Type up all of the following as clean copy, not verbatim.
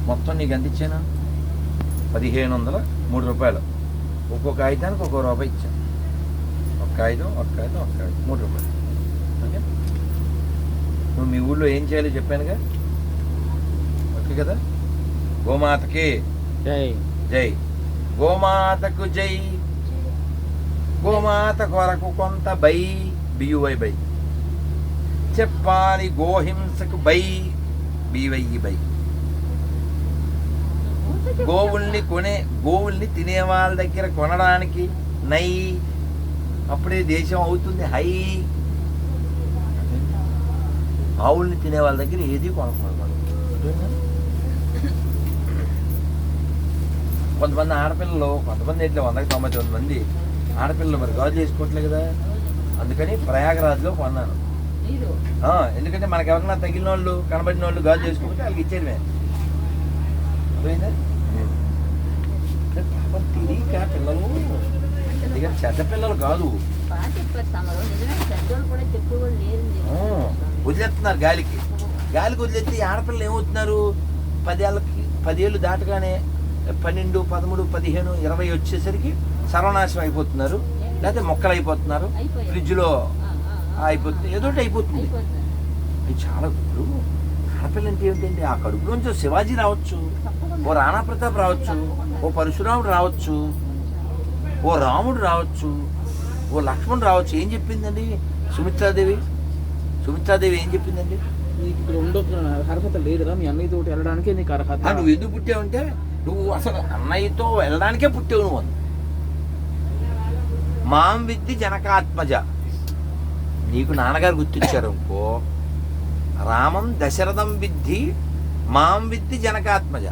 మొత్తం నీకు ఎంత ఇచ్చాను? 1503 ఒక్కొక్క కాగితానికి ఒక్కో రూపాయి ఇచ్చాను. ఒక కాగితం 3 రూపాయలు. ఓకే, నువ్వు మీ ఊళ్ళో ఏం చేయాలో చెప్పానుగా. ఓకే కదా. గోమాతకి జై. జై. గోమాతకు జై. గోమాత కొరకు కొంత బై, బియువై బై చెప్పాలి. గోహింసకు బై, బివయ్యి బై. గోవుల్ని తినే వాళ్ళ దగ్గర కొనడానికి నై, అప్పుడే దేశం అవుతుంది హై. ఆవుల్ని తినే వాళ్ళ దగ్గర ఏది కొనకూడదు. కొంతమంది ఆడపిల్లలు, కొంతమంది ఇట్లా 199 మంది ఆడపిల్లలు మరి గాజులు వేసుకోవట్లే కదా. అందుకని ప్రయాగరాజ్లో కొన్నాను. ఎందుకంటే మనకు ఎవరైనా తగిలిన వాళ్ళు, కనబడిన వాళ్ళు గాజు చేసుకోకపోతే వాళ్ళకి ఇచ్చేది. అర్థమైందా? పాపం తెలియక పిల్లలు, అందుకని చెడ్డ పిల్లలు కాదు, వదిలేస్తున్నారు గాలికి. వదిలేస్తే ఆడపిల్లలు ఏమవుతున్నారు? 10 ఏళ్ళు దాటగానే 12, 13, 15, 20 వచ్చేసరికి సర్వనాశనం అయిపోతున్నారు. లేకపోతే మొక్కలు అయిపోతున్నారు, ఫ్రిడ్జ్లో అయిపోతుంది, ఏదో ఒకటి అయిపోతుంది. అది చాలా ఇప్పుడు ఆడపిల్ల అంటే ఏమిటండి? ఆ కడుపులోంచి శివాజీ రావచ్చు, ఓ రాణా ప్రతాప్ రావచ్చు, ఓ పరశురాముడు రావచ్చు, ఓ రాముడు రావచ్చు, ఓ లక్ష్మణుడు రావచ్చు. ఏం చెప్పిందండి సుమిత్రాదేవి ఏం చెప్పిందండి? నీకు ఇక్కడ అర్హత లేదురా, మీ అన్నయ్యతో వెళ్ళడానికి నీకు అర్హత. నువ్వు ఎందుకు పుట్టావంటే నువ్వు అసలు అన్నయ్యతో వెళ్ళడానికే పుట్టావు నువ్వు. మాం విద్ది జనకాత్మజ, నీకు నాన్నగారు గుర్తించారు ఇంకో. రామం దశరథం విద్ది మాం విద్ది జనకాత్మజ.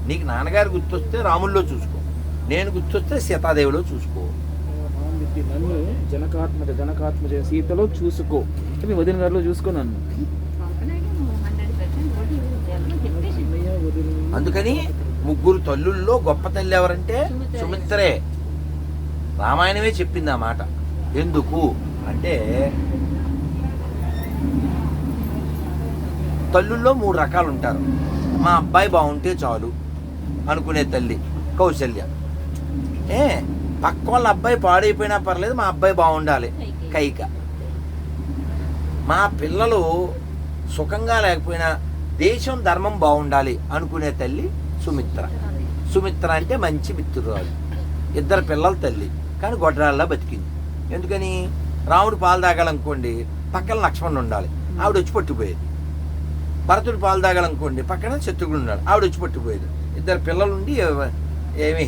నీకు నాన్నగారు గుర్తొస్తే రాముల్లో చూసుకో, నేను గుర్తొస్తే సీతాదేవిలో చూసుకో. నన్ను జనకాత్మజ సీతలో చూసుకో, మీ వదిన గారిలో చూసుకో నన్ను. అందుకని 3 తల్లుల్లో గొప్ప తల్లి ఎవరంటే సుమిత్రే. రామాయణమే చెప్పింది ఆ మాట. ఎందుకు అంటే తల్లుల్లో 3 రకాలు ఉంటారు. మా అబ్బాయి బాగుంటే చాలు అనుకునే తల్లి కౌశల్య. పక్క వాళ్ళ అబ్బాయి పాడైపోయినా పర్లేదు, మా అబ్బాయి బాగుండాలి కైక. మా పిల్లలు సుఖంగా లేకపోయినా దేశం ధర్మం బాగుండాలి అనుకునే తల్లి సుమిత్ర అంటే మంచి మిత్రురాలు. 2 పిల్లల తల్లి, కానీ గొడ్రాల్లా బతికింది. ఎందుకని? రాముడు పాలు తాగాలనుకోండి పక్కన లక్ష్మణుడు ఉండాలి, ఆవిడ వచ్చి పట్టుకుపోయేది. భరతుడు పాలు తాగాలనుకోండి పక్కన శత్రుఘ్నుడు ఉన్నాడు, ఆవిడ వచ్చి పట్టుకుపోయేది. 2 పిల్లలుండి ఏమి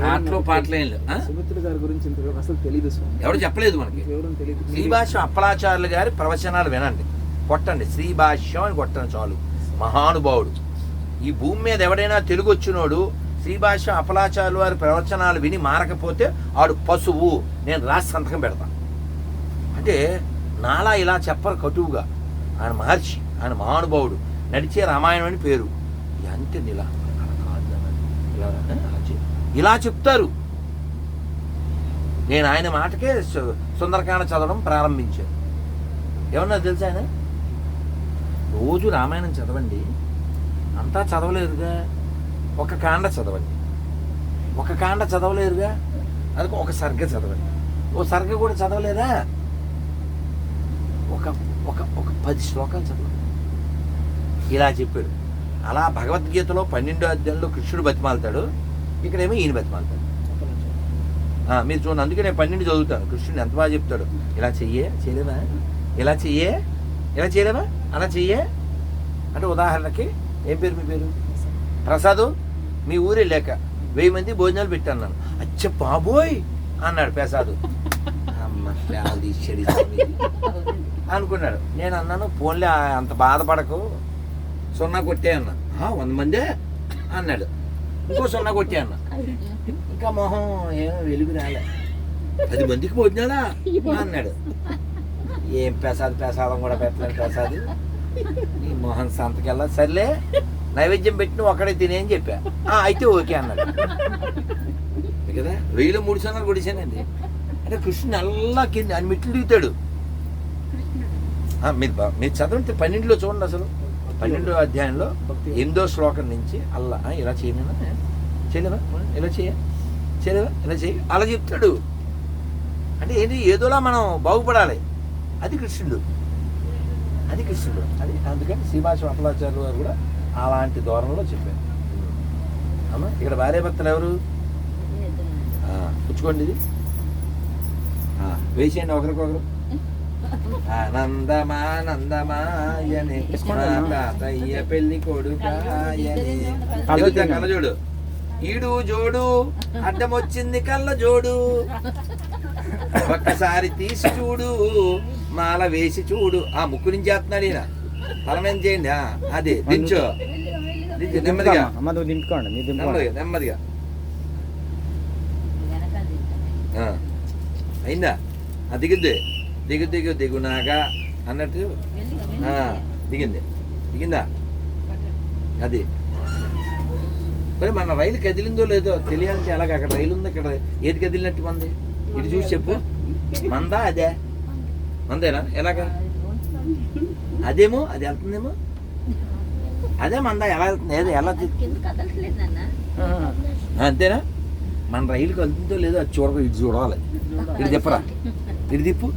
ఆటలో పాటలేం సుమిత్ర గారి గురించి అసలు తెలియదు, ఎవరు చెప్పలేదు మనకి. శ్రీభాష్యం అప్పలాచార్యులు గారి ప్రవచనాలు వినండి, కొట్టండి, శ్రీభాష్యం అని కొట్టండి చాలు. మహానుభావుడు. ఈ భూమి మీద ఎవడైనా తెలుగు వచ్చినోడు శ్రీభాష్యం అప్పలాచార్యులు వారి ప్రవచనాలు విని మారకపోతే ఆడు పశువు. నేను రాసి సంతకం పెడతాను. అంటే నాలా ఇలా చెప్పరు కటువుగా. ఆయన మహర్షి, ఆయన మహానుభావుడు, నడిచే రామాయణం అని పేరు. అంతే ఇలా చెప్తారు. నేను ఆయన మాటకే సుందరకాండ చదవడం ప్రారంభించాను. ఏమన్నా తెలుసా ఆయన? రోజు రామాయణం చదవండి, అంతా చదవలేరుగా, ఒక కాండ చదవండి. ఒక కాండ చదవలేరుగా, అది ఒక సర్గ చదవండి. ఓ సర్గ కూడా చదవలేదా, ఒక ఒక ఒక 10 శ్లోకాలు చదవండి. ఇలా చెప్పాడు. అలా భగవద్గీతలో 12వ అధ్యాయంలో కృష్ణుడు బతిమాలుతాడు, ఇక్కడేమో ఈయన బతిమాలుతాడు. మీరు చూడండి, అందుకే నేను 12 చదువుతాను. కృష్ణుడు ఎంత బాగా చెప్తాడు. ఇలా చేయలేవా, ఇలా చేయలేవా, అలా చెయ్యే అంటే ఉదాహరణకి ఏం పేరు మీ పేరు? ప్రసాదు. మీ ఊరు వెళ్ళాక 1000 మంది భోజనాలు పెట్టాను నన్ను. అచ్చ బాబోయ్ అన్నాడు ప్రసాదు. అమ్మ తీసేది అనుకున్నాడు. నేను అన్నాను, పోన్లే అంత బాధపడకు, 0 కొట్టే అన్నా. 100 మందే అన్నాడు. ఇంకో 0 కొట్టే అన్నా. ఇంకా మొహం ఏమో వెలుగు రాలే. 10 మందికి భోజనాలా అన్నాడు. ఏం ప్రసాదం కూడా పెట్టలేదు ప్రసాద్, నీ మొహన్ సంతకెళ్ళా. సర్లే నైవేద్యం పెట్టిన ఒక్కడే తినేని చెప్పా. అయితే ఓకే అన్నాడు కదా. 1000 కొడిశానండి. అంటే కృష్ణుని అల్లా కింద అని మెట్లు దిగుతాడు. మీరు చదవండి, 12లో చూడండి. అసలు 12వ అధ్యాయంలో భక్తి 8వ శ్లోకం నుంచి అల్లా ఇలా చేయలేనా చేయలేవా ఇలా చేయలేవా ఇలా చేయి అలా చెప్తాడు. అంటే ఏంటి ఏదోలా మనం బాగుపడాలి. అది కృష్ణుడు. అది అందుకని శ్రీభాష అప్పలాచార్యులు గారు కూడా అలాంటి ధోరణిలో చెప్పారు. అమ్మా ఇక్కడ భార్యాభర్తలు ఎవరు? పుచ్చుకోండి ఇది వేసేయండి ఒకరికొకరు. నందమాయనే తాతయ్య పెళ్లి కొడుకాయనే. కళ్ళజోడు ఈడు జోడు అడ్డం వచ్చింది కళ్ళ జోడు ఒక్కసారి తీసి చూడు మాల వేసి చూడు. ఆ ముక్కు నుంచి చేస్తున్నాడు ఈయన. తలమేం చేయండి. అది దించు నెమ్మదిగా నెమ్మదిగా. అయిందా? దిగునాగా అన్నట్టు దిగిందా? అది మరి మన రైలు కదిలిందో లేదో తెలియాలంటే ఎలాగ? అక్కడ రైలు ఉంది, ఇక్కడ ఏది కదిలినట్టు మంది? ఇటు చూసి చెప్పు. మందా అదే? మందేనా? ఎలాగా? అదేమో అది వెళ్తుందేమో. అదే మందా ఎలా వెళ్తుంది? ఏదో ఎలా అంతేనా? మన రైలుకి వెళ్తుందో లేదో అది ఇటు చూడాలి. ఇటు తిప్పరా, ఇటు తిప్పు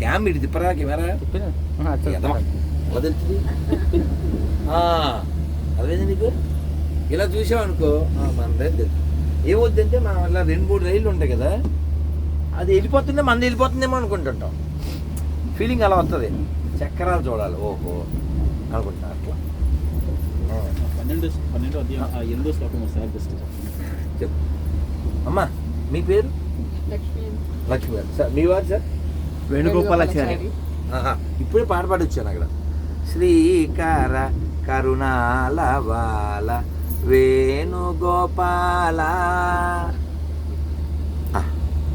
క్యామ్, ఇటు తిప్పరా కెమెరా. ఎలా తెలుస్తుంది? అదేంది నీకు? ఇలా చూసావు అనుకో మన రైలు ఏమవుద్దంటే మనం ఇలా 2-3 రైళ్ళు ఉంటాయి కదా, అది వెళ్ళిపోతుందే మంది వెళ్ళిపోతుందేమో అనుకుంటుంటాం. ఫీలింగ్ అలా వస్తుంది. చక్రాలు చూడాలి ఓహో అనుకుంటా అట్లా. 12వ శ్లోకం చెప్పు అమ్మా. మీ పేరు? లక్ష్మి గారు. సార్ మీ వారు? సార్ వేణుగోపాలాచారి. ఇప్పుడే పాట పాడొచ్చాను అక్కడ. శ్రీకర కరుణాల బాల వేణుగోపాల.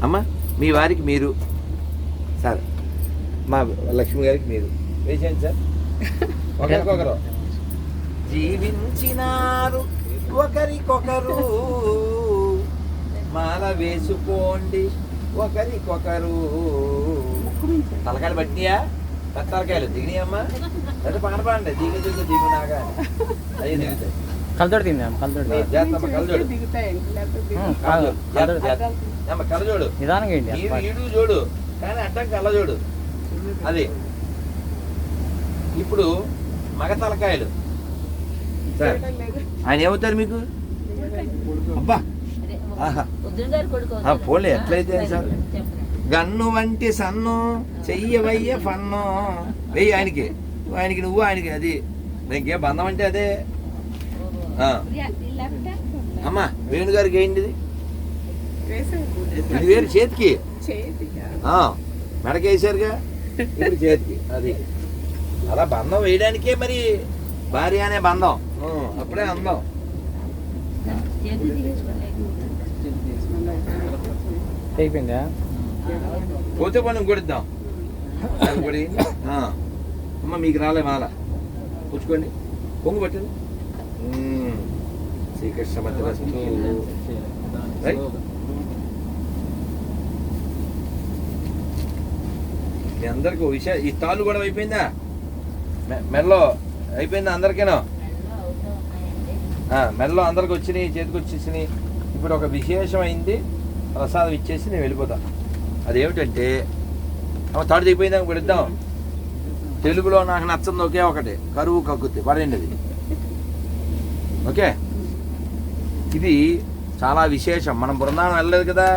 అమ్మా మీ వారికి మీరు, సార్ మా లక్ష్మి గారికి మీరు వేసేయండి సార్. ఒకరికొకరు జీవించినారు ఒకరికొకరు మాల వేసుకోండి ఒకరికొకరు. తలకాయలు పట్టినాయా? తలకాయలు దిగినాయమ్మా? అంటే పాట పాడండి. దిగునాగా అవి దిగుతాయి. కలజోడు తిందాం. కలజోడు నిదానంగా ఈడు జోడు కానీ అడ్డం కళ్ళజోడు. అది ఇప్పుడు మగ తలకాయలు. సార్ ఆయన ఏమవుతారు మీకు? అబ్బా పోలే ఎట్లయితే సార్. గన్ను వంటి సన్ను చెయ్యవయ్య ఫన్ను వెయ్యి ఆయనకి నువ్వు ఆయనకి. అది ఇంకేం బంధం అంటే అదే. అమ్మా వేణుగారికి ఏంటి ఇది? వేరు చేతికి మెడకేసారుగా ఇప్పుడు చేతికి. అది అలా బంధం వేయడానికే మరి భార్య అనే బంధం. అప్పుడే అందం. అయిపోయిందా? పోతే మనం కొడిద్దాం. అమ్మ మీకు రాలే మాల పుచ్చుకోండి. పొంగు పట్టండి. శ్రీకృష్ణ మధ్యవస్తు. మీ అందరికి ఓ విషయం, ఈ తాళ్ళు కూడా అయిపోయిందా? మెల్లో అయిపోయిందా అందరికేనా? మెల్లో అందరికి వచ్చినాయి, చేతికి వచ్చేసినాయి. ఇప్పుడు ఒక విశేషమైంది ప్రసాదం ఇచ్చేసి నేను వెళ్ళిపోతా. అదేమిటంటే తాడు దిగిపోయిందా పెడతాం. తెలుగులో నాకు నచ్చంది ఒకే ఒకటి, కరువు కక్కుతి పడండి. అది ఓకే. ఇది చాలా విశేషం. మనం బృందావనం వెళ్ళలేదు కదా,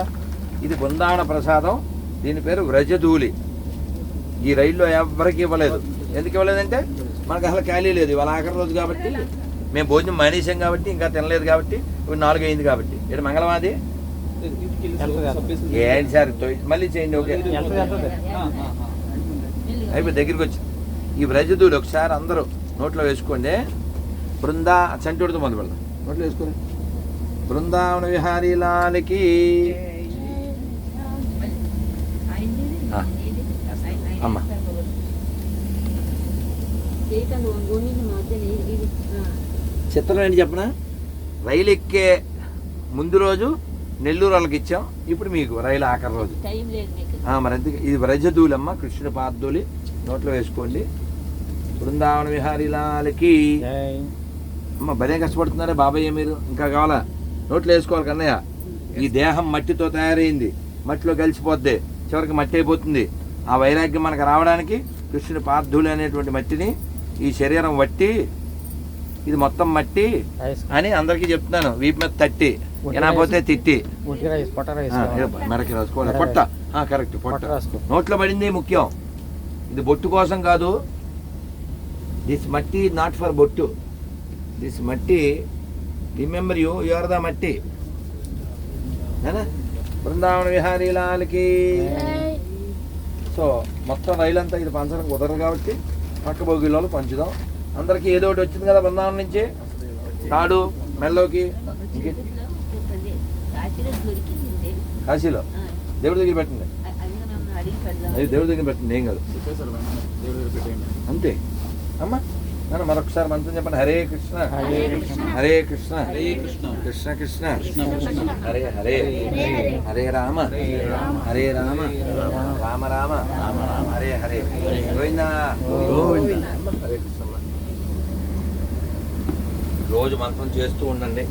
ఇది బృందావన ప్రసాదం. దీని పేరు వ్రజధూళి. ఈ రైల్లో ఎవరికి ఇవ్వలేదు. ఎందుకు ఇవ్వలేదంటే మనకు అసలు ఖాళీ లేదు. ఇవాళ ఆఖరి రోజు కాబట్టి, మేము భోజనం మానేసాం కాబట్టి, ఇంకా తినలేదు కాబట్టి, ఇప్పుడు 4 అయింది కాబట్టి. ఇక్కడ మంగళవాది ఏంటి సార్ మళ్ళీ చేయండి. ఓకే అయిపోయి దగ్గరికి వచ్చి ఈ వ్రజధూళి ఒకసారి అందరూ నోట్లో వేసుకోండి. చంటూడితో మొదలు పెడదాం. నోట్లో వేసుకోండి. బృందావన విహారీ లాలకి. అమ్మ చిత్రం ఏంటి చెప్పనా? రైలు ఎక్కే ముందు రోజు నెల్లూరు వాళ్ళకి ఇచ్చాం. ఇప్పుడు మీకు రైలు ఆఖరి రోజు. మరి అంతే. ఇది వ్రజధూళి అమ్మ, కృష్ణుడి పాదధూళి. నోట్లో వేసుకోండి. బృందావన విహారీ లాల్కి. అమ్మ భలే కష్టపడుతున్నారే బాబాయ్య మీరు. ఇంకా కావాలా? నోట్లో వేసుకోవాలి కన్నయ్య. ఈ దేహం మట్టితో తయారైంది, మట్టిలో కలిసిపోద్ది, చివరికి మట్టి అయిపోతుంది. ఆ వైరాగ్యం మనకు రావడానికి కృష్ణుడి పార్థులు అనేటువంటి మట్టిని ఈ శరీరం వట్టి, ఇది మొత్తం మట్టి అని అందరికీ చెప్తున్నాను. వీపు మీద తట్టి, వినకపోతే తిట్టి. మెడకి రాసుకోవాలి. పొట్ట కరెక్ట్, పొట్ట నోట్లో పడింది ముఖ్యం. ఇది బొట్టు కోసం కాదు. దిస్ మట్టి నాట్ ఫర్ బొట్టు. దిస్ మట్టి రిమెంబర్ యూ ఆర్ ద మట్టి. బృందావన విహారీ లాల్కి. సో మొత్తం రైలు అంతా ఇది పంచడం కుదరదు కాబట్టి పక్క బోగిలో పంచుదాం. అందరికీ ఏదో ఒకటి వచ్చింది కదా బృందావనం నుంచి. తాడు మెల్లోకి. కాశీలో దేవుడి దగ్గర పెట్టండి. అది దేవుడి దగ్గర పెట్టండి, ఏం కాదు. అంతే అమ్మా. మరొకసారి మంత్రం చెప్పండి. హరే కృష్ణ హరే కృష్ణ హరే కృష్ణ కృష్ణ కృష్ణ హరే హరే హరే రామ హరే రామ రామ రామ హరే హరే గోవిందా హరే కృష్ణ. రోజు మంత్రం చేస్తూ ఉండండి,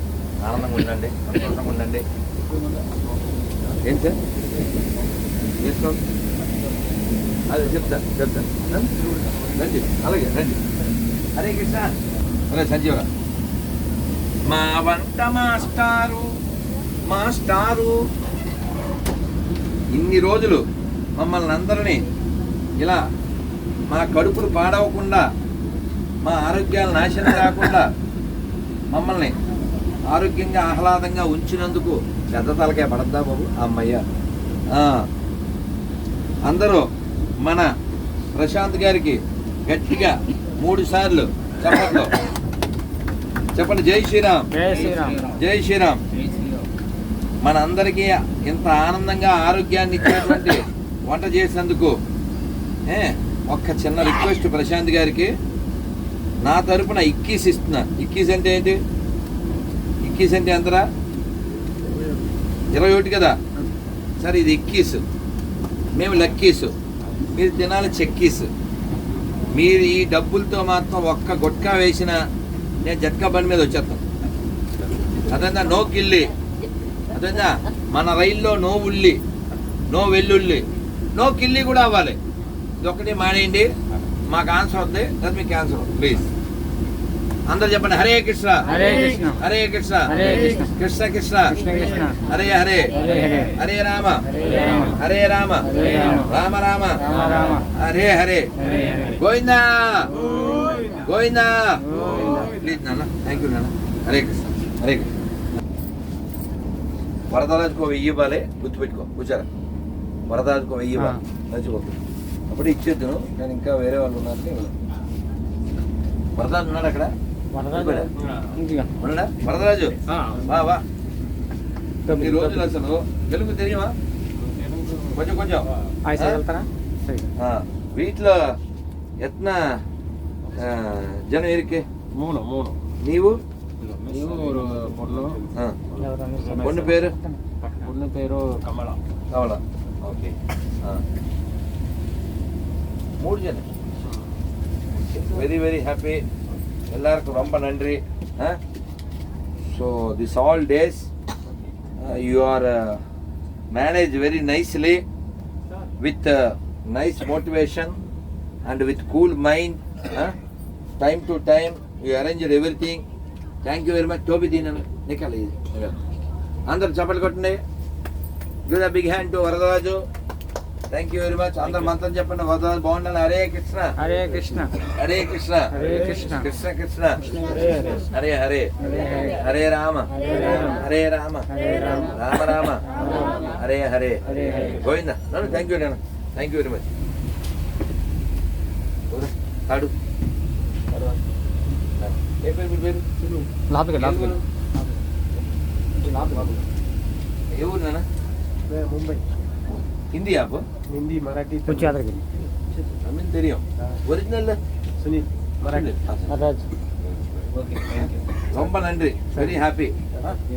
ఆనందంగా ఉండండి, సంతోషంగా ఉండండి. ఏం సార్ చేసుకో, అదే చెప్తాను రండి, అలాగే రండి. హరే కృష్ణ. అరే సంజీవరా. మా వంట మాస్టారు ఇన్ని రోజులు మమ్మల్ని అందరినీ ఇలా మా కడుపులు పాడవకుండా, మా ఆరోగ్యాలు నాశనం కాకుండా మమ్మల్ని ఆరోగ్యంగా ఆహ్లాదంగా ఉంచినందుకు పెద్ద తలకే పడద్దా బాబు అమ్మయ్య. అందరూ మన ప్రశాంత్ గారికి గట్టిగా 3 సార్లు చెప్పండి. చెప్పండి. జై శ్రీరామ్ జై శ్రీరామ్. మన అందరికీ ఇంత ఆనందంగా ఆరోగ్యాన్ని ఇచ్చేటువంటి వంట చేసినందుకు ఒక్క చిన్న రిక్వెస్ట్ ప్రశాంత్ గారికి నా తరపున ఇక్కీస్ ఇస్తున్నా. ఇక్కీస్ అంటే ఏంటి? ఇక్కీస్ అంటే ఎంతరా? 21 కదా. సరే ఇది ఇక్కీస్, మేము లక్కీసు, మీరు తినాలి చెక్కీస్. మీరు ఈ డబ్బులతో మాత్రం ఒక్క గుట్కా వేసిన నేను జట్కా బండి మీద వచ్చేస్తాను. అదంతా నో కిల్లి. అదంతా మన రైల్లో నో ఉల్లి, నో వెల్లుల్లి, నో కిల్లి కూడా అవ్వాలి. ఇది ఒకటి మానేయండి. మాకు ఆన్సర్ వద్దు, అది మీకు ఆన్సర్. ప్లీజ్ అందరు చెప్పండి. హరే కృష్ణ హరే కృష్ణ హరే కృష్ణ కృష్ణ కృష్ణ హరే హరే హరే రామ హరే రామ రామ రామ హరే హరే గోవిందా గోవిందా. ప్లీజ్ నాన్న, థ్యాంక్ యూ నాన్న. హరే కృష్ణ హరే కృష్ణ. వరదరాజుకు 1000 ఇవ్వాలి, గుర్తుపెట్టుకో. కూర్చారా? వరదరాజుకు 1000 ఇవ్వాలి, మర్చిపోకు. అప్పుడు ఇచ్చేద్దును, కానీ ఇంకా వేరే వాళ్ళు ఉన్నారు. వరదరాజు ఉన్నాడు అక్కడ? ఉన్నాడా వరదరాజు? వా ఈ రోజులు అసలు తెలుగు తెలియమా? కొంచెం కొంచెం వీటిలో ఎత్న జనం ఇరికే 3 నీవు పొన్ను పేరు కమల. ఓకే 3 జనం. Very very happy. எல்லாருக்கும் ரொம்ப நன்றி. So this all days you are managed very nicely with nice motivation and with cool mind. Time to time you arranged everything. Thank you very much. Tobi dinanu nikali andaru chapal kottandi. Give a big hand to Varadaraja. Thank you very much. అందరు మంత్రం చెప్పండి. వరదరాజు బాగుండాలి. హరే కృష్ణ హరే కృష్ణ హరే కృష్ణ హరే కృష్ణ కృష్ణ కృష్ణ హరే హరే హరే రామ హరే రామ రామ రామ హరే హరే గోవిందా. నన్ను thank you నేను. Thank you very much. తాడు ఏ పేరు? మీ పేరు? ఏ ఊరు నాన్న? ముంబై. हिंदी आप? हिंदी मराठी कुछ याद रखिए. हमें தெரியும். ஒரிஜினல் सुनील मराठी राज. ஓகே ரொம்ப நன்றி. Very happy.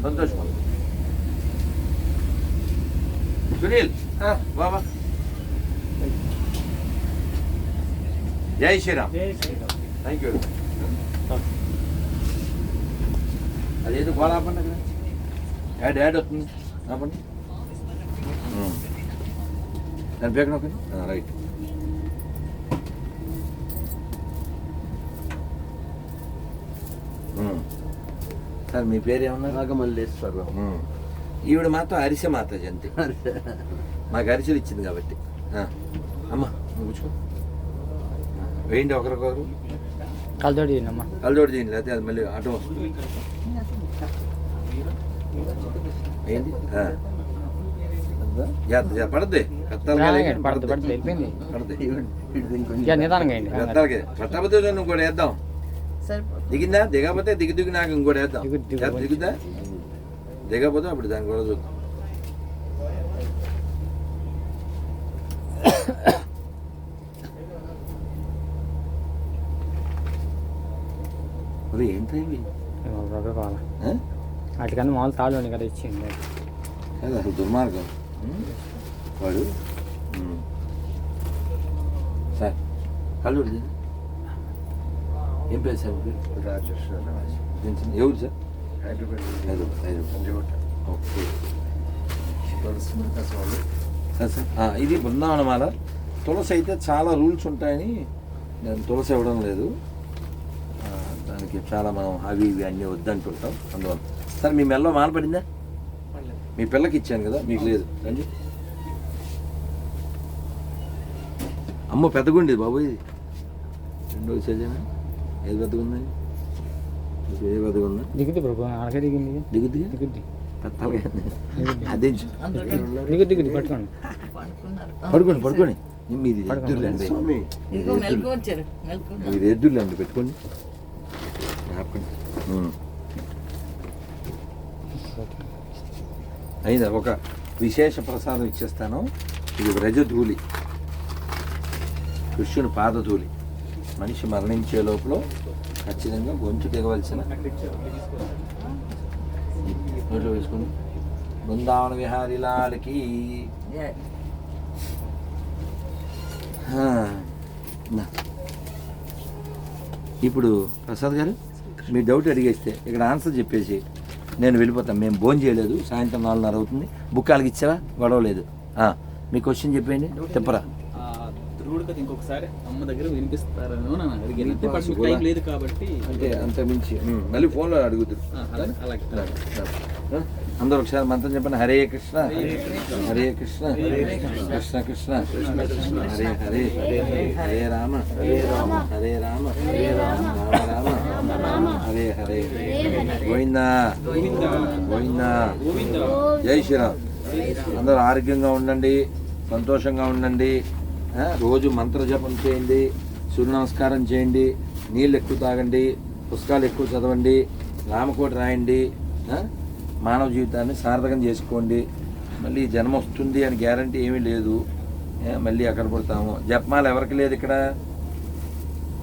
சந்தோஷம். சுனில் வா வா. ஜெய் ஸ்ரீராம். जय श्री राम. Thank you. అదేదో గోళ ఆపండి అక్కడ. యాడ్ వస్తుంది ఆపండి. దాని పేరు ఓకే రైట్. సార్ మీ పేరు ఏమన్నా? నాగమల్లేశ్వరరావు. ఈవిడ మాత్రం అరిసె మాతాజీ అంతే. మాకు అరిసెలు ఇచ్చింది కాబట్టి. అమ్మ నువ్వు కూర్చో. వేయండి ఒకరికొకరు. కలదోడి అమ్మా. కలదోడి చేయండి, లేకపోతే అది మళ్ళీ ఆటో వస్తుంది. ఏంటి పడద్ది కట్టకపోతే ఇంకోటి వేద్దాం. దిగిందా? దిగకపోతే దిగి నాకు ఇంకోటి వేద్దాం. దిగుద్దా? దిగకపోతే అప్పుడు దాన్ని కూడా చూద్దాం. ఏంటి వాటికన్నా మామూలు తాళ్ళు ఉండి కదా ఇచ్చింది. అసలు దుర్మార్గం వాడు. సార్ కళ్ళు ఏం పేరు సార్? ఎవరు సార్? ఓకే సార్ సార్ ఇది బృందావనమాల. తులసి అయితే చాలా రూల్స్ ఉంటాయని నేను తులసి ఇవ్వడం లేదు. దానికి చాలా మనం అవి ఇవి అన్నీ వద్దంటుంటాం అందువల్ల. సార్ మీ మెల్లో మాల పడిందా? మీ పిల్లకి ఇచ్చాను కదా, మీకు లేదు. రండి. అమ్మ పెద్దగుండేది బాబు. ఇది రెండో సజనా ఏది పెద్దగుంది? ఏ పెద్దగుందా? దిగుద్ది బాబు. అలాగే దిగింది. దిగుద్ది దిగుద్ది. అదే దిగుద్ది. పట్టుకోండి పడుకోండి పడుకోండి. మీది ఎద్దుర్లేండి, మీది ఎద్దుర్లేండి. పెట్టుకోండి. అయిందా? ఒక విశేష ప్రసాదం ఇచ్చేస్తాను. ఇది రజధూళి, కృష్ణుని పాదధూళి. మనిషి మరణించే లోపల ఖచ్చితంగా గొంతు దిగవలసిన నోట్లో వేసుకుని బృందావన విహారీ లాల్కి. ఇప్పుడు ప్రసాద్ గారు మీ డౌట్ అడిగేస్తే ఇక్కడ ఆన్సర్ చెప్పేసి నేను వెళ్ళిపోతాను. మేము భోజనం చేయలేదు, సాయంత్రం 4:30 అవుతుంది. బుక్కాలకి ఇచ్చావా? గొడవ లేదు. మీ క్వశ్చన్ చెప్పేయండి. చెప్పరా? ధ్రువుడు కథ ఇంకొకసారి అమ్మ దగ్గర వినిపిస్తారని నన్ను అడిగాను. టైం లేదు కాబట్టి అంటే అంత మించి మళ్ళీ ఫోన్లో అడుగుతారు. అందరూ ఒకసారి మంత్రం చెప్పండి. హరే కృష్ణ హరే కృష్ణ కృష్ణ కృష్ణ హరే హరే హరే రామ హరే రామ రామ రామ హరే హరే గోవిందా గోవిందా. జై శ్రీరామ్. అందరూ ఆరోగ్యంగా ఉండండి, సంతోషంగా ఉండండి. రోజు మంత్ర జపం చేయండి, సూర్య నమస్కారం చేయండి, నీళ్ళు ఎక్కువ తాగండి, పుస్తకాలు ఎక్కువ చదవండి, రామకోటి రాయండి. మానవ జీవితాన్ని సార్థకం చేసుకోండి. మళ్ళీ జన్మ వస్తుంది అని గ్యారంటీ ఏమీ లేదు. మళ్ళీ ఎక్కడ పడతాము? జపమాల ఎవరికి లేదు ఇక్కడ?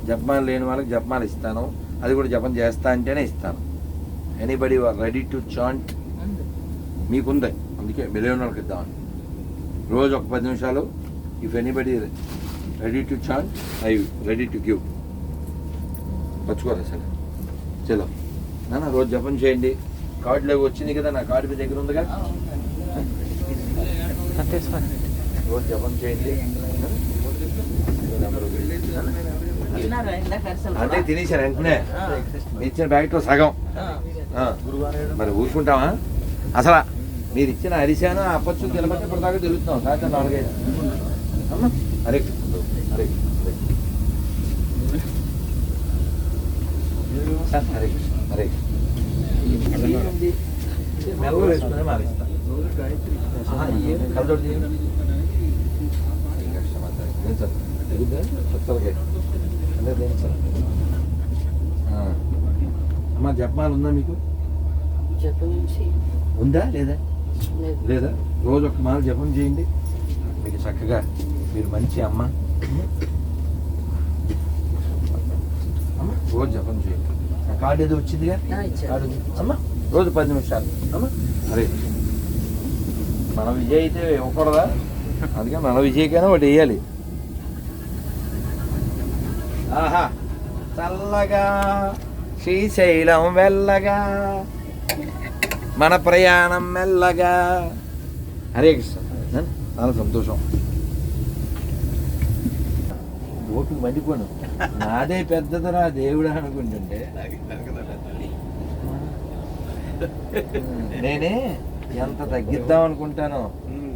జపమాల లేని వాళ్ళకి జపమాల ఇస్తాను. అది కూడా జపం చేస్తా అంటేనే ఇస్తాను. Anybody ready to chant? మీకుంది, అందుకే మిలియన్ వాళ్ళకి ఇద్దామని. రోజు ఒక 10 నిమిషాలు. If anybody ready to chant, I ready to give. మర్చుకోరా సరే. చలో నాన్న, రోజు జపం చేయండి. కార్డులో వచ్చింది కదా, నా కార్డు మీ దగ్గర ఉందిగా. రోజు జపం చేయండి. అంటే తినేసారు వెంటనే ఇచ్చిన బ్యాగ్లో సగం. మరి ఊరుకుంటామా? అసలు మీరు ఇచ్చిన అరిశాను అప్పచ్చు తినబట్టి ఇప్పటిదాకా తెలుస్తున్నాం. సాయంత్రం 4-5 అమ్మా. హరే హరే హరే హరే. మెల్ల వేసుకునే మారిస్తా. కలదోటి అమ్మా. జపమాల ఉందా మీకు? ఉందా లేదా? లేదా? రోజు ఒక మాల జపం చేయండి. మీకు చక్కగా మీరు మంచి అమ్మ. అమ్మ రోజు జపం చేయండి. కార్డు ఏదో వచ్చిందిగా, కార్డు అమ్మ. రోజు 10 నిమిషాలు అమ్మ. అరే మన విజయ్ అయితే ఇవ్వకూడదా? అందుకని మన విజయ్కైనా ఒకటి వేయాలి. ఆహా చల్లగా శ్రీశైలం వెళ్ళగా మన ప్రయాణం మెల్లగా. హరే కృష్ణ. చాలా సంతోషం. ఓటు మండిపోను, నాదే పెద్దదరా దేవుడా అనుకుంటుంటే నేనే ఎంత తగ్గిద్దాం అనుకుంటానో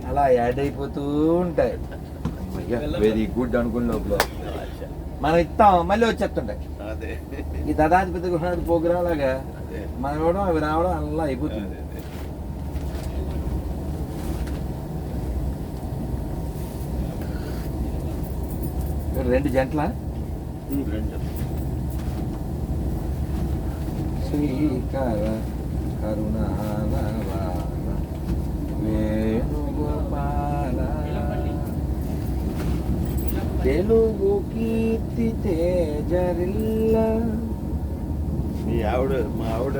అలా యాడ్ అయిపోతూ ఉంటాయి. వెరీ గుడ్ అనుకున్న లోపల మనం ఇస్తాం, మళ్ళీ వచ్చేస్తుంటాయి. ఈ దదాధిపతి గుణాది ప్రోగ్రాం లాగా మనం ఇవ్వడం అవి రావడం అలా అయిపోతుంది. రెండు జంటల శ్రీకర కరుణాల వేణుగోపాల తెలుగు కీర్తి తేజరిల్ల. మా ఆవిడ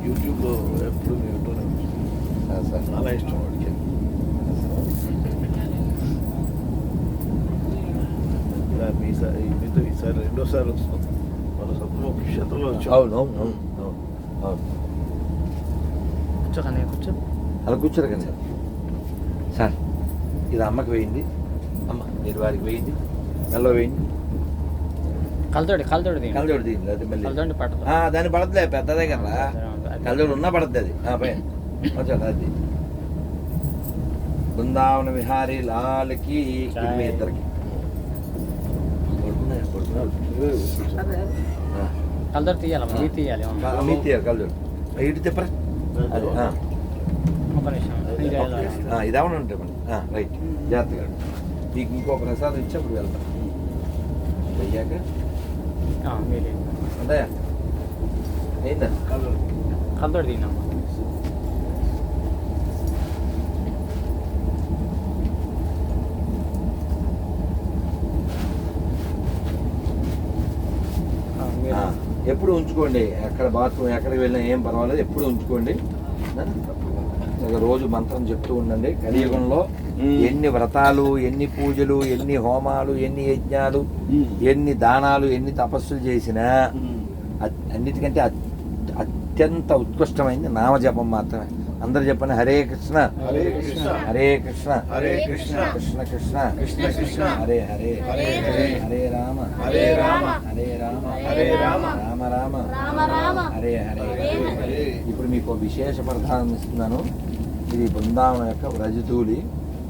యూట్యూబ్లో ఎప్పుడు చాలా ఇష్టం వాడికి. ఇలా మీతో ఈసారి రెండోసారి వస్తాం. మన సొంత క్షేత్రంలో వచ్చాం. అవును కూర్చో. అలా కూర్చోరు కదా సార్. ఇది అమ్మకి వేయింది, అమ్మ మీరు వారికి వేయింది, మెల్ల వేయింది, కలతోడి కలజోడు తీయండి. అది మళ్ళీ పట్టదు. దాన్ని పడద్దులే, పెద్దదే కదా కలజోడు ఉన్నా పడద్దు అది. పైన వచ్చాడు అది. బృందావన విహారీ లాల్కి మీ ఇద్దరికి కలతోడి తీయాలి, తీయాలి. మీ తీయాలి కలజోడు. ఇటు తిప్పరా అది. ఇది అవును ఉంటాయి మనం. రైట్, జాగ్రత్తగా. మీకు ఇంకో ప్రసాదం ఇచ్చి అప్పుడు వెళ్తాం. అయ్యాక అదయా అయిందా? కలతోడి తిన్నాం. ఎప్పుడు ఉంచుకోండి. ఎక్కడ బాత్రూమ్ ఎక్కడికి వెళ్ళినా ఏం పర్వాలేదు, ఎప్పుడు ఉంచుకోండి. ఒక రోజు మంత్రం చెప్తూ ఉండండి. కలియుగంలో ఎన్ని వ్రతాలు, ఎన్ని పూజలు, ఎన్ని హోమాలు, ఎన్ని యజ్ఞాలు, ఎన్ని దానాలు, ఎన్ని తపస్సులు చేసినా అన్నిటికంటే అత్యంత ఉత్కృష్టమైంది నామజపం మాత్రమే. అందరు చెప్పండి, హరే కృష్ణ హరే కృష్ణ హరే కృష్ణ హరే కృష్ణ కృష్ణ కృష్ణ కృష్ణ కృష్ణ హరే హరే హరే హరే హరే రామ హరే రామ హరే రామ హరే రామ రామ రామ హరే హరే. ఇప్పుడు మీకు ఒక విశేష ప్రధానం ఇస్తున్నాను. ఇది బృందావనం యొక్క వ్రజధూళి,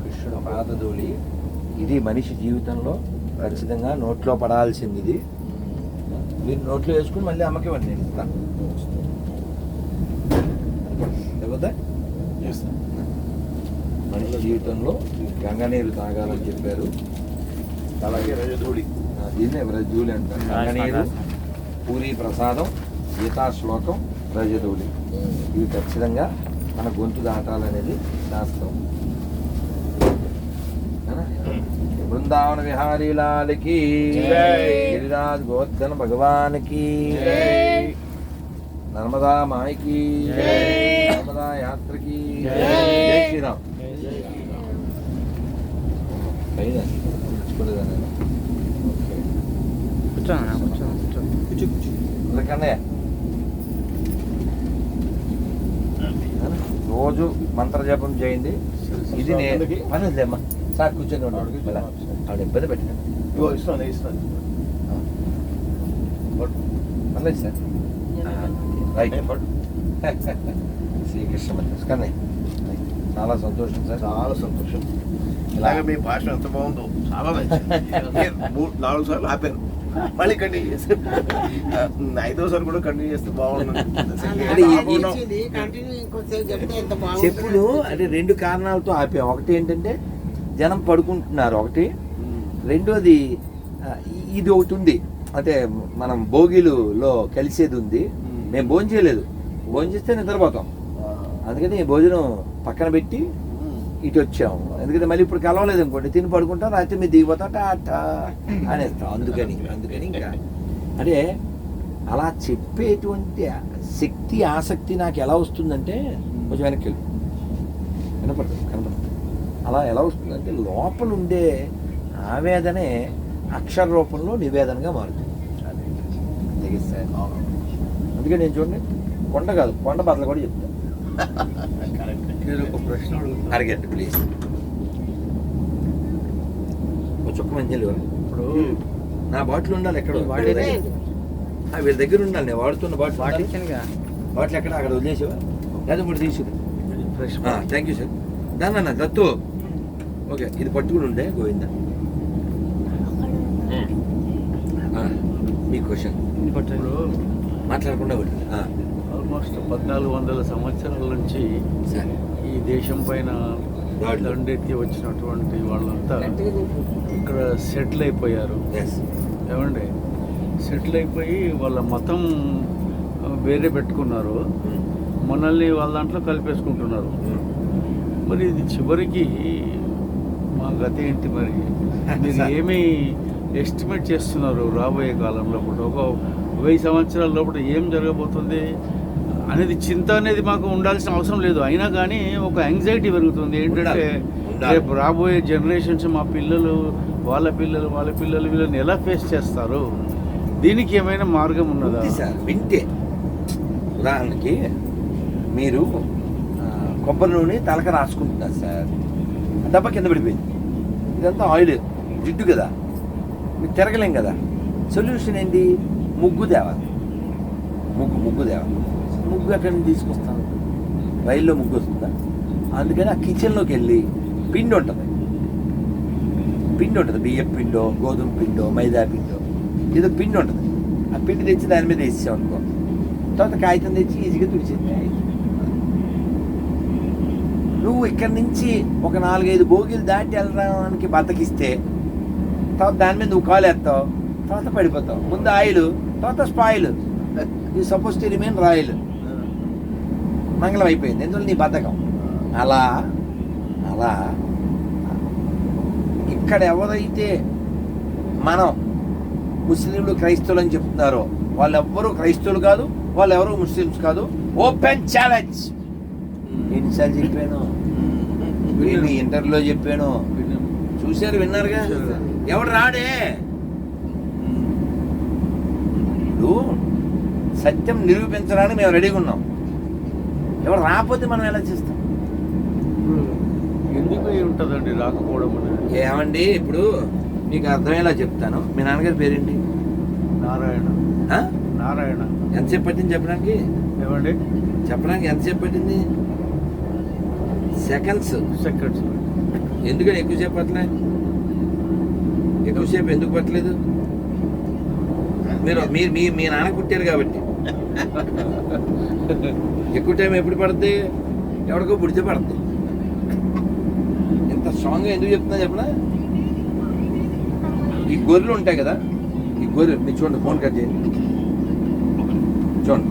కృష్ణుడు పాదధూళి. ఇది మనిషి జీవితంలో ఖచ్చితంగా నోట్లో పడాల్సింది. ఇది మీరు నోట్లో వేసుకుని మళ్ళీ అమ్మకి ఇవ్వండి, నేను ఇస్తాను. లేకపోతే మనిషి జీవితంలో గంగనీరు తాగాలని చెప్పారు. అలాగే రజధూళి, దీన్నే వ్రజధూళి అంటారు. గంగనీరు, పూరి ప్రసాదం, గీతా శ్లోకం, వ్రజధూళి. ఇవి ఖచ్చితంగా మన గొంతు దాటాలనేది శాస్త్రం. బృందావన విహారీ లాల్కి, గిరిరాజ్ గోవర్ధన భగవాన్కి, నర్మదా మాయకి, నర్మదా యాత్రకి జై శ్రీరామ్. కన్నయ్య రోజు మంత్ర జపం చేయండి. ఇది నేను పని వదిలేమ్మా సార్, కూర్చొని ఉన్నాడు. ఆవిడ ఇబ్బంది పెట్టినాడు. ఇగో ఇస్తాను ఇస్తాను. మళ్ళీ సార్ రైట్. శ్రీకృష్ణ మంత్రం కన్నయ్య, చాలా సంతోషం సార్. చాలా సంతోషం. ఇలాగ మీ భాష ఎంత బాగుందో, చాలా నచ్చింది. 3-4 సార్లు ఆపాను, మళ్ళీ కంటిన్యూ చేస్తాను. 5వ సారి కూడా కంటిన్యూ చేస్తే బాగుంటుంది. చెప్పులు అంటే 2 కారణాలతో ఆపాం. ఒకటి ఏంటంటే జనం పడుకుంటున్నారు, ఒకటి. రెండోది ఇది ఒకటి ఉంది, అంటే మనం భోగిలో కలిసేది ఉంది. మేము భోజనం చేయలేదు, భోజనం చేస్తే నిద్రపోతాం. అందుకని భోజనం పక్కన పెట్టి ఇటు వచ్చాము. ఎందుకంటే మళ్ళీ ఇప్పుడు కలవలేదు అనుకోండి, తిని పడుకుంటాం, రాత్రి మీరు దిగిపోతాం టాటా అనేస్తాం. అందుకని ఇంకా అంటే అలా చెప్పేటువంటి శక్తి, ఆసక్తి నాకు ఎలా వస్తుందంటే, కొంచెం వెనక్కి వెళ్ళి కనపడదు. అలా ఎలా వస్తుందంటే లోపల ఉండే ఆవేదనే అక్షర రూపంలో నివేదనగా మారుతుంది. Case sir. అందుకే నేను చూడండి కొండ కాదు కొండ బద్దలు కూడా చెప్తాను. నేను ఒక ప్రశ్న అడుగుతాను. అడగండి ప్లీజ్. ఒక చుక్క మంచి ఇప్పుడు నా బాటిల్ ఉండాలి ఎక్కడ వాడేదే. వీళ్ళ దగ్గర ఉండాలి. నేను వాడుతున్న బాటిల్ పాటించానుగా. బాటిల్ ఎక్కడ అక్కడ వదిలేసావా లేదా ఇప్పుడు తీసుకుని? ప్రశ్న థ్యాంక్ యూ సార్. దాన్న దత్తు ఓకే ఇది పట్టుకుని ఉండే గోవింద మీ క్వశ్చన్ ఇప్పుడు మాట్లాడకుండా ఉంటుంది. ఆల్మోస్ట్ 1400 సంవత్సరాల నుంచి సార్ ఈ దేశం పైన దాడులు. దండెత్తి వచ్చినటువంటి వాళ్ళంతా ఇక్కడ సెటిల్ అయిపోయారు. ఎస్ ఏమండి సెటిల్ అయిపోయి వాళ్ళ మతం వేరే పెట్టుకున్నారు, మనల్ని వాళ్ళ దాంట్లో కలిపేసుకుంటున్నారు. మరి ఇది చివరికి మా గతి ఏంటి? మరి మీరు ఏమి ఎస్టిమేట్ చేస్తున్నారు రాబోయే కాలంలో? ఒక 1000 సంవత్సరాల లోపల ఏం జరగబోతుంది అనేది చింత అనేది మాకు ఉండాల్సిన అవసరం లేదు. అయినా కానీ ఒక యాంగ్జైటీ పెరుగుతుంది. ఏంటంటే ఉండాలి. రేపు రాబోయే జనరేషన్స్ మా పిల్లలు వాళ్ళ పిల్లలు వీళ్ళని ఎలా ఫేస్ చేస్తారు? దీనికి ఏమైనా మార్గం ఉన్నదా? ఉంది సార్ వింటే. ఉదాహరణకి మీరు కొబ్బరి నూనె తలక రాసుకుంటున్నారు సార్, డబ్బా కింద పడిపోయింది. ఇదంతా ఆయిల్ జిడ్డు కదా, మీకు తిరగలేం కదా. సొల్యూషన్ ఏంటి? ముగ్గు తేవాలి. ముగ్గు తేవాలి. ముగ్గు ఎక్కడి నుంచి తీసుకొస్తాను? రైల్లో ముగ్గు వస్తుందా? అందుకని ఆ కిచెన్లోకి వెళ్ళి పిండి ఉంటుంది, బియ్యం పిండో గోధుమ పిండో మైదా పిండో ఏదో పిండి ఉంటుంది. ఆ పిండి తెచ్చి దాని మీద వేసాం అనుకో, తర్వాత కాగితం తెచ్చి ఈజీగా తుడిచేది. నువ్వు ఇక్కడి నుంచి ఒక 4-5 బోగిలు దాటి వెళ్ళడానికి బతకిస్తే తర్వాత దాని మీద నువ్వు కాలు వేస్తావు, తర్వాత పడిపోతావు. ముందు ఆయిల్, తర్వాత స్పాయిల్. ఈ సపోజ్ టు రిమైన్ రాయిల్. మంగళం అయిపోయింది, ఎందువల్ల నీ బద్ధకం. అలా ఇక్కడ ఎవరైతే మనం ముస్లింలు క్రైస్తవులు అని చెప్తున్నారో వాళ్ళెవ్వరూ క్రైస్తవులు కాదు, వాళ్ళెవరూ ముస్లిమ్స్ కాదు. Open challenge. ఎన్నిసార్లు చెప్పాను, వీళ్ళు ఇంటర్వ్యూలో చెప్పాను, చూశారు విన్నారుగా. ఎవడు రాడే. ఇప్పుడు సత్యం నిరూపించడానికి మేము రెడీగా ఉన్నాం. ఎవరు రాకపోతే మనం ఎలా చేస్తాం? ఎందుకు ఉంటుందండి రాకపోవడం అనేది? ఏమండి ఇప్పుడు మీకు అర్థమయ్యేలా చెప్తాను. మీ నాన్నగారి పేరేంటి? నారాయణ. ఆ? నారాయణ. ఎంతసేపు పట్టింది చెప్పడానికి? ఏమండి చెప్పడానికి ఎంతసేపు పట్టింది? సెకండ్స్. ఎందుకని ఎక్కువసేపు పట్టలే? ఎక్కువసేపు ఎందుకు పట్టలేదు? మీరు మీ నాన్న పుట్టారు కాబట్టి. ఎక్కువ టైం ఎప్పుడు పడుతుంది? ఎవరికో పుడితే పడుతుంది. ఇంత స్ట్రాంగ్గా ఎందుకు చెప్తున్నా చెప్పనా? ఈ గొర్రెలు ఉంటాయి కదా, ఈ గొర్రెలు మీరు చూడండి, ఫోన్ కట్ చేయండి చూడండి.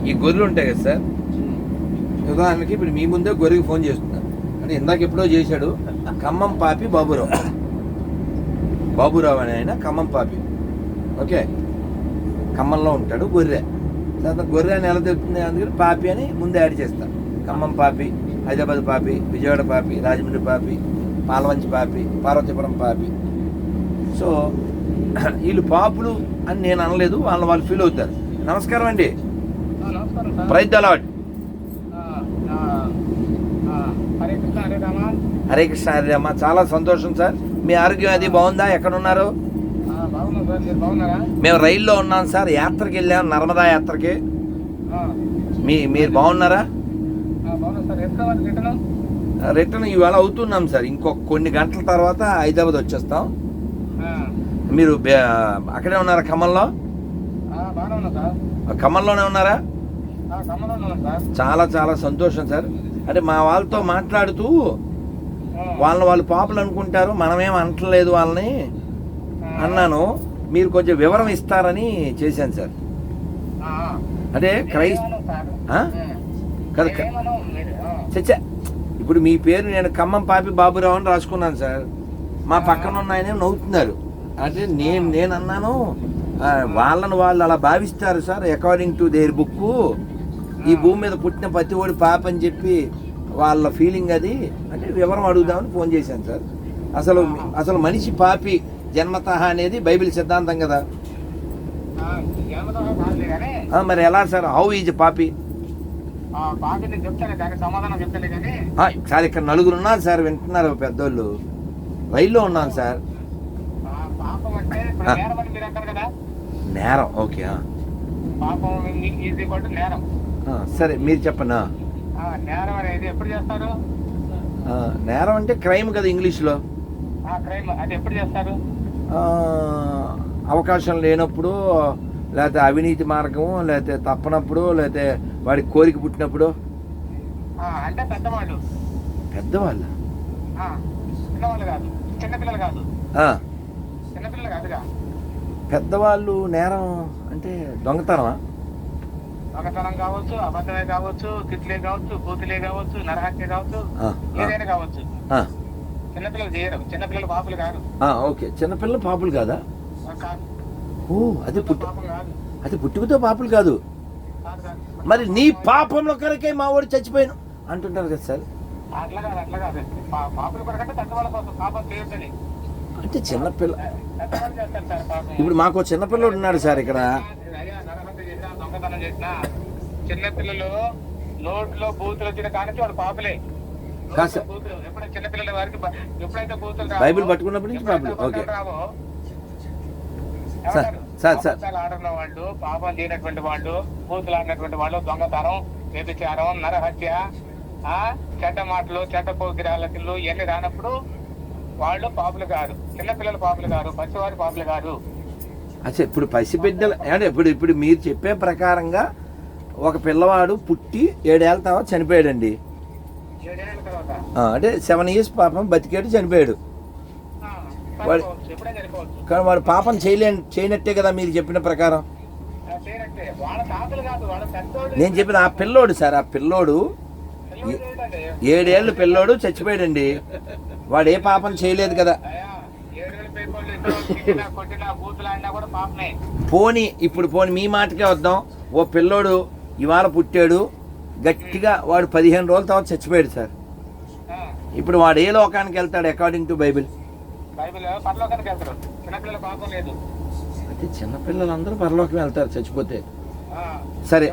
ఈ గొర్రెలు ఉంటాయి కదా సార్, ఉదాహరణకి ఇప్పుడు మీ ముందే గొర్రెకి ఫోన్ చేస్తున్నారు అంటే ఇందాక ఎప్పుడో చేశాడు. ఖమ్మం పాపి బాబురావు అని ఆయన ఖమ్మం పాపి. ఓకే, ఖమ్మంలో ఉంటాడు. గొర్రె తర్వాత గొర్రె అని ఎలా తెలుస్తుంది? అందుకని పాపి అని ముందే యాడ్ చేస్తాను. ఖమ్మం పాపి, హైదరాబాద్ పాపి, విజయవాడ పాపి, రాజమండ్రి పాపి, పాలవంచి పాపి, పార్వతీపురం పాపి. సో వీళ్ళు పాపులు అని నేను అనలేదు, వాళ్ళు ఫీల్ అవుతారు. నమస్కారం అండి. Prize a lot. హరే కృష్ణ హరే రామ. చాలా సంతోషం సార్. మీ ఆరోగ్యం అది బాగుందా? ఎక్కడ ఉన్నారు? మేము రైల్లో ఉన్నాం సార్, యాత్రకి వెళ్ళాం, నర్మదా యాత్రకి. మీరు బాగున్నారా? రిటర్న్ ఇవాళ అవుతున్నాం సార్. కొన్ని గంటల తర్వాత హైదరాబాద్ వచ్చేస్తాం. మీరు అక్కడే ఉన్నారా? ఖమ్మంలో? ఖమ్మంలోనే ఉన్నారా? చాలా చాలా సంతోషం సార్. అంటే మా వాళ్ళతో మాట్లాడుతూ వాళ్ళు పాపులు అనుకుంటారు, మనమేం అంటలేదు వాళ్ళని అన్నాను. మీరు కొంచెం వివరం ఇస్తారని చేశాను సార్. అంటే చచ్చా ఇప్పుడు మీ పేరు నేను ఖమ్మం పాపి బాబురావు అని రాసుకున్నాను సార్. మా పక్కన ఉన్న ఆయన నవ్వుతున్నారు. అంటే నేను అన్నాను, వాళ్ళను వాళ్ళు అలా భావిస్తారు sir according to their book. ఈ భూమి మీద పుట్టిన ప్రతి వాడు పాప అని చెప్పి వాళ్ళ ఫీలింగ్ అది అంటే వివరం అడుగుదామని ఫోన్ చేశాను సార్. అసలు మనిషి పాపి జన్మతః అనేది బైబిల్ సిద్ధాంతం కదా. మరి ఎలా సార్, హౌ ఈజ్ పాపి? సార్ ఇక్కడ నలుగురు ఉన్నారు సార్, వింటున్నారు పెద్దోళ్ళు, రైల్లో ఉన్నాను సార్. నేరం, ఓకే. సరే మీరు చెప్పనా. నేరం అంటే క్రైమ్ కదా ఇంగ్లీష్లో. అవకాశం లేనప్పుడు, లేకపోతే అవినీతి మార్గము, లేకపోతే తప్పనప్పుడు, లేకపోతే వాడికి కోరిక పుట్టినప్పుడు. అంటే పెద్దవాళ్ళు పెద్దవాళ్ళ చిన్నవాళ్ళు కాదు, చిన్నపిల్లలు కాదు, చిన్నపిల్లలు కాదుగా. పెద్దవాళ్ళు నేరం అంటే దొంగతనమా? దొంగతనం కావచ్చు, అబద్ధమే కావచ్చు, తిట్లే కావచ్చు, బూతులే కావచ్చు, నరహత్య కావచ్చు, ఏదైనా కావచ్చు. చిన్నపిల్లలు చేయరు, చిన్నపిల్లలు పాపులు కాదు. ఓకే, చిన్నపిల్లలు పాపులు కాదా? ఓ, అది పుట్టుకతో పాపులు కాదు. మరి నీ పాపంలో కొరకే మా వాడు చచ్చిపోయాను అంటుంటారు కదా సార్. అట్లా కాదు, అట్లా కాదు. పాపులు కొరకంటే పెద్దవాళ్ళ కోసం పాపం చేయొద్దని. అంటే చిన్నపిల్ల, ఇప్పుడు మాకు చిన్నపిల్లడు ఉన్నాడు సార్ ఇక్కడ. నరహత్య చేసినా, దొంగతనం చేసినా, చిన్నపిల్లలు నోట్లో బూతులు వచ్చిన కానించి వాడు పాపులే. ఎప్పుడైతే చిన్నపిల్లల వారికి ఎప్పుడైతే బూతులు బైబిల్ పట్టుకున్నప్పటి నుంచి పాపులు. Okay sir. ఆడిన వాళ్ళు, పాపం చేయనటువంటి వాళ్ళు, బూతులు ఆడినటువంటి వాళ్ళు, దొంగతనం, వ్యభిచారం, నరహత్య, చెడ్డ మాటలు, చెడ్డ పోకిరాలకిళ్ళు ఇవన్నీ రానప్పుడు వాళ్ళు పాపులు గారు. చిన్నపిల్లలు పాపులు గారు, పసివారి పాపులు గారు. అచ్చా, ఇప్పుడు పసిబిడ్డలు అంటే ఇప్పుడు మీరు చెప్పే ప్రకారంగా ఒక పిల్లవాడు పుట్టి 7 ఏళ్ళ తర్వాత చనిపోయాడండి. 7 ఏళ్ళ తర్వాత అంటే 7 years పాపం బతికేడు, చనిపోయాడు. వాడు కానీ వాడు పాపం చేయనట్టే కదా మీరు చెప్పిన ప్రకారం. నేను చెప్పిన ఆ పిల్లోడు సార్, ఆ పిల్లోడు 7 ఏళ్ళు పిల్లోడు చచ్చిపోయాడండి. వాడు ఏ పాపం చేయలేదు కదా. పోనీ మీ మాటకే వద్దాం. ఓ పిల్లోడు ఇవాళ పుట్టాడు, గట్టిగా వాడు 15 రోజుల తర్వాత చచ్చిపోయాడు సార్. ఇప్పుడు వాడు ఏ లోకానికి వెళ్తాడు అకార్డింగ్ టు బైబిల్? అంటే చిన్నపిల్లలందరూ పరలోకం వెళ్తారు చచ్చిపోతే. సరే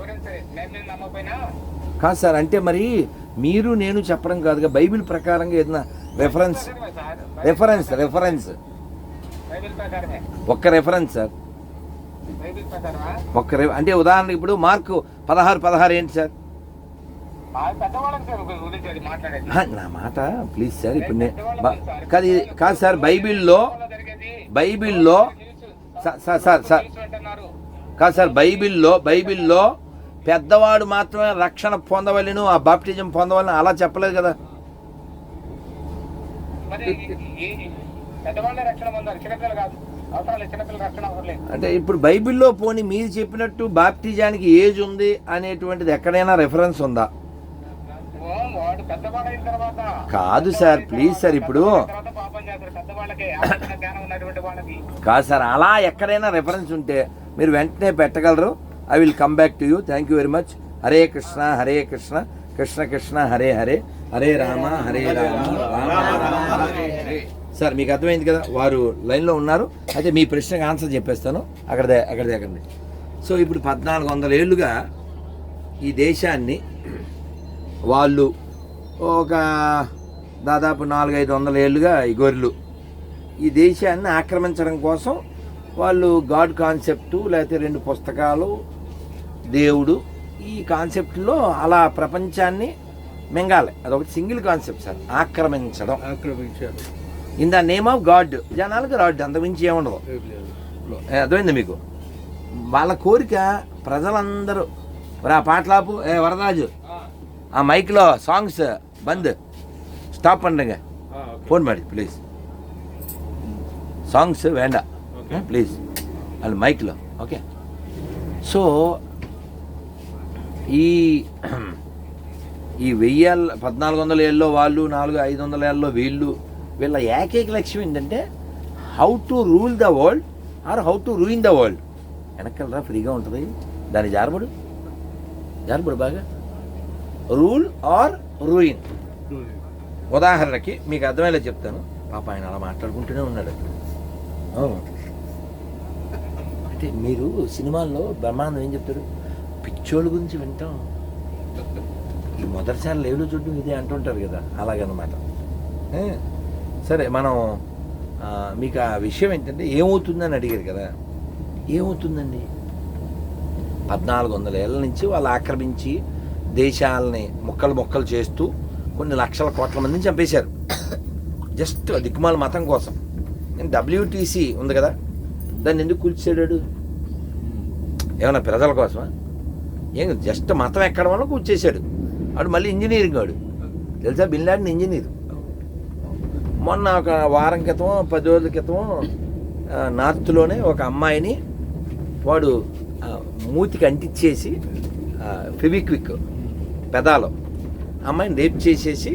కాదు సార్, అంటే మరి మీరు నేను చెప్పడం కాదుగా, బైబిల్ ప్రకారంగా ఏదైనా రెఫరెన్స్ ఒక్క రెఫరెన్స్ సార్, అంటే ఉదాహరణకి ఇప్పుడు మార్కు 16:16 ఏంటి సార్? నా మాట ప్లీజ్ సార్. ఇప్పుడు కాదు సార్, బైబిల్లో కాదు సార్, బైబిల్లో పెద్దవాడు మాత్రమే రక్షణ పొందవలను, ఆ బాప్టిజం పొందవలను అలా చెప్పలేదు కదా. అంటే ఇప్పుడు బైబిల్లో పోనీ మీరు చెప్పినట్టు బాప్టిజానికి ఏజ్ ఉంది అనేటువంటిది ఎక్కడైనా రెఫరెన్స్ ఉందా? కాదు సార్ ప్లీజ్ సార్. ఇప్పుడు కాదు సార్, అలా ఎక్కడైనా రెఫరెన్స్ ఉంటే మీరు వెంటనే పెట్టగలరు. I will come back to you. Thank you very much. Hare Krishna Hare Krishna, Krishna Krishna Hare Hare, Hare Rama Hare Rama, Rama Rama Hare Hare. Sir మీకు అర్థమైంది కదా, వారు లైన్లో ఉన్నారు. అయితే మీ ప్రశ్నకు ఆన్సర్ చెప్పేస్తాను. అక్కడదే. సో ఇప్పుడు 1400 ఏళ్ళుగా ఈ దేశాన్ని వాళ్ళు ఒక దాదాపు 400-500 ఏళ్ళుగా ఈ గొర్రెలు ఈ దేశాన్ని ఆక్రమించడం కోసం వాళ్ళు గాడ్ కాన్సెప్టు, లేకపోతే 2 పుస్తకాలు, దేవుడు, ఈ కాన్సెప్ట్లో అలా ప్రపంచాన్ని మింగాలి. అదొకటి సింగిల్ కాన్సెప్ట్ సార్, ఆక్రమించారు in the name of God. జనాలకు రాడ్, అంతమించి ఏముండదు. అర్థమైంది మీకు? వాళ్ళ కోరిక ప్రజలందరూ ఆ పాటలాపు, వరరాజు ఆ మైక్లో సాంగ్స్ బంద్, స్టాప్ పండుగ ఫోన్ ಮಾಡಿ ప్లీజ్, సాంగ్స్ వేండా ప్లీజ్ అది మైక్లో. ఓకే. సో ఈ 1400 ఏళ్ళలో వాళ్ళు, 400-500 ఏళ్ళలో వీళ్ళ ఏకైక లక్ష్యం ఏంటంటే how to rule the world or how to ruin the world. వెనకాలరా ఫ్రీగా ఉంటుంది, దాన్ని జారబడు బాగా. Rule or ruin. ఉదాహరణకి మీకు అర్థమయ్యేలా చెప్తాను. పాప ఆయన అలా మాట్లాడుకుంటూనే ఉన్నాడు. అవును, అంటే మీరు సినిమాల్లో బ్రహ్మాండం ఏం చెప్తారు, పిచ్చోళ్ళ గురించి వింటాం, ఈ మొదటిసారి లైవ్లో చూడడం ఇదే అంటుంటారు కదా, అలాగనమాట. సరే, మనం మీకు ఆ విషయం ఏంటంటే ఏమవుతుందని అడిగారు కదా. ఏమవుతుందండి, 1400 ఏళ్ళ నుంచి వాళ్ళు ఆక్రమించి దేశాలని ముక్కలు చేస్తూ కొన్ని లక్షల కోట్ల మందిని చంపేశారు జస్ట్ దిక్కుమాల మతం కోసం. WTC ఉంది కదా, దాన్ని ఎందుకు కూల్చేసాడు? ఏమన్నా ప్రజల కోసమా? ఏం జస్ట్ మతం ఎక్కడం వల్ల కూల్చేశాడు. వాడు మళ్ళీ ఇంజనీరింగ్ వాడు తెలుసా, బిన్ లాడెన్ ఇంజనీర్. మొన్న ఒక వారం క్రితం 10 రోజుల క్రితం నార్త్లోనే ఒక అమ్మాయిని వాడు మూతికి అంటించేసి ఫెవిక్విక్ పెదాలో అమ్మాయిని రేప్ చేసేసి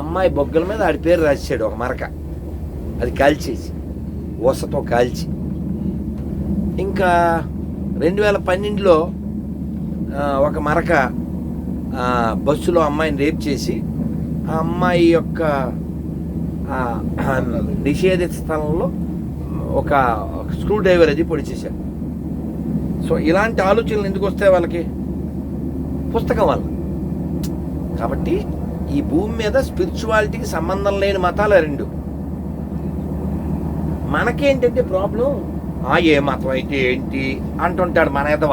అమ్మాయి బొగ్గల మీద ఆడి పేరు రాసేసాడు ఒక మరక, అది కాల్చేసి ఊసతో కాల్చి. ఇంకా 2012లో ఒక మరక బస్సులో అమ్మాయిని రేప్ చేసి ఆ అమ్మాయి యొక్క నిషేధిత స్థలంలో ఒక స్క్రూ డ్రైవర్ అది పొడిచేశాడు. సో ఇలాంటి ఆలోచనలు ఎందుకు వస్తాయి వాళ్ళకి? పుస్తకం వల్ల. కాబట్టి ఈ భూమి మీద స్పిరిచువాలిటీకి సంబంధం లేని మతాలు 2. మనకేంటంటే ప్రాబ్లం, ఏ మతం అయితే ఏంటి అంటుంటాడు మన ఎదవ.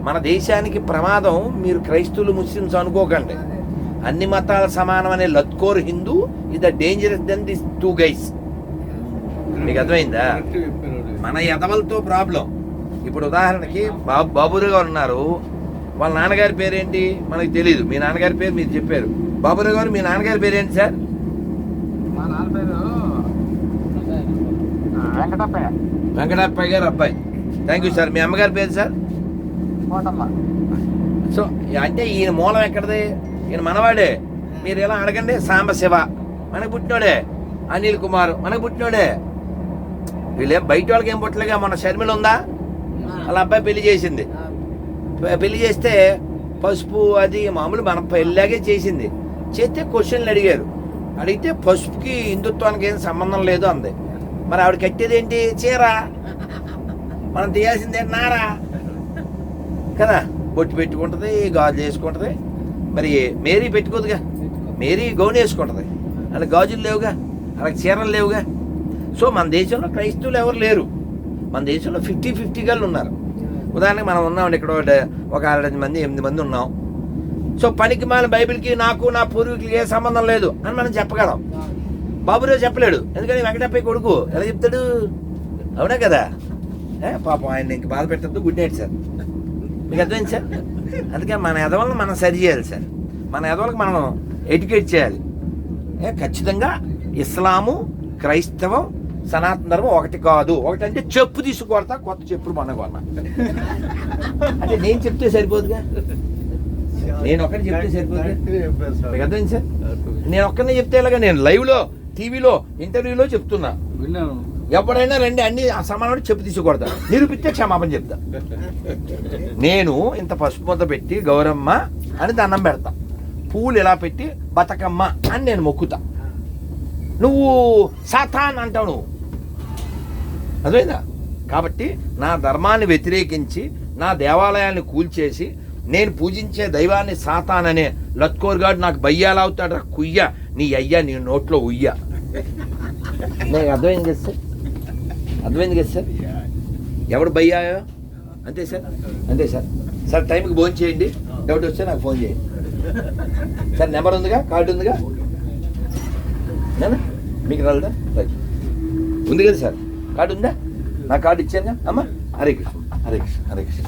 మన దేశానికి ప్రమాదం. మీరు క్రైస్తవులు ముస్లిమ్స్ అనుకోకండి, అన్ని మతాల సమానం అనే లత్కోర్ Hindu is the dangerous then this 2 guys. మీకు అర్థమైందా? మన ఎదవలతో ప్రాబ్లం. ఇప్పుడు ఉదాహరణకి బాబురావు గారు ఉన్నారు, వాళ్ళ నాన్నగారి పేరేంటి మనకి తెలియదు. మీ నాన్నగారి పేరు మీరు చెప్పారు. బాబురావు గారు, మీ నాన్నగారి పేరేంటి సార్? మా నాన్న పేరు వెంకటప్పయ్య గారు అబ్బాయి. Thank you sir. మీ అమ్మగారి పేరు సార్? సో అంటే ఈయన మూలం ఎక్కడది? ఈయన మనవాడే. మీరు ఎలా అడగండి, సాంబశివ మనకు పుట్టినోడే, అనిల్ కుమార్ మనకు పుట్టినోడే. వీళ్ళేం బయట వాళ్ళకి ఏం పుట్టలేగా. మన షర్మిల ఉందా, వాళ్ళ అబ్బాయి పెళ్లి చేసింది. పెళ్లి చేస్తే పసుపు అది మామూలు మన పెళ్ళాగే చేసింది. చేస్తే క్వశ్చన్లు అడిగితే పసుపుకి హిందుత్వానికి ఏం సంబంధం లేదు అంది. మరి ఆవిడ కట్టేది ఏంటి? చీర. మనం తీయాల్సిందే నారా కదా. బొట్టు పెట్టుకుంటుంది, గాజులు వేసుకుంటుంది. మరి మేరీ పెట్టుకోదుగా, మేరీ గౌన్ వేసుకుంటుంది. అలా గాజులు లేవుగా, అలా చీరలు లేవుగా. సో మన దేశంలో క్రైస్తవులు ఎవరు లేరు. మన దేశంలో 50-50 గళ్ళు ఉన్నారు. ఉదాహరణకి మనం ఉన్నామండి ఇక్కడ ఒక 6 మంది 8 మంది ఉన్నాం. సో పనికి మాల బైబిల్కి నాకు నా పూర్వీకులకి ఏ సంబంధం లేదు అని మనం చెప్పగలం. బాబురావు చెప్పలేడు, ఎందుకని వెంకటప్పయ్య కొడుకు ఎలా చెప్తాడు? అవునా కదా. పాపం ఆయన ఇంక బాధ పెట్టద్దు. Good night sir. మీకు అర్థమైంది సార్? అందుకే మన ఎదవలను మనం సరి చేయాలి సార్. మన ఎదవలకు మనం ఎడ్యుకేట్ చేయాలి. ఖచ్చితంగా ఇస్లాము, క్రైస్తవం, సనాతన ధర్మం ఒకటి కాదు. ఒకటంటే చెప్పు తీసుకొడతా, కొత్త చెప్పులు కొన్నా. అంటే నేను చెప్తే సరిపోదుగా, నేను ఒక్కటి చెప్తే సరిపోదుగా. మీకు అర్థమైంది సార్? నేను ఒక్కనే చెప్తే ఎలాగా? నేను లైవ్లో, టీవీలో, ఇంటర్వ్యూలో చెప్తున్నా. ఎవడైనా రండి, అన్ని సమానం చెప్పు తీసుకొడతా, నిరూపిస్తే క్షమాపణ చెప్తా. నేను ఇంత పసుపు ముద్ద పెట్టి గౌరమ్మ అని దండం పెడతా, పూలు ఇలా పెట్టి బతకమ్మ అని నేను మొక్కుతా. నువ్వు సాతాన్ అంటావు నువ్వు. అదేనా? కాబట్టి నా ధర్మాన్ని వ్యతిరేకించి నా దేవాలయాన్ని కూల్చేసి నేను పూజించే దైవాన్ని సాతాన్ అనే లత్కోర్గాడు నాకు బయ్యాలు అవుతాడు. కుయ్య నీ అయ్యా నీ నోట్లో ఉయ్య. నేను అర్థమైంది కదా సార్? అర్థమైంది కదా సార్? ఎవడు బయ్యాయో అంతే సార్. అంతే సార్. సార్ టైంకి ఫోన్ చేయండి, డౌట్ వస్తే నాకు ఫోన్ చేయండి సార్. నెంబర్ ఉందిగా, కార్డు ఉందిగా, మీకు రాలేదా? రైట్, ఉంది కదా సార్. కార్డు ఉందా? నా కార్డు ఇచ్చానుగా అమ్మా. హరే కృష్ణ, హరే కృష్ణ, హరే కృష్ణ.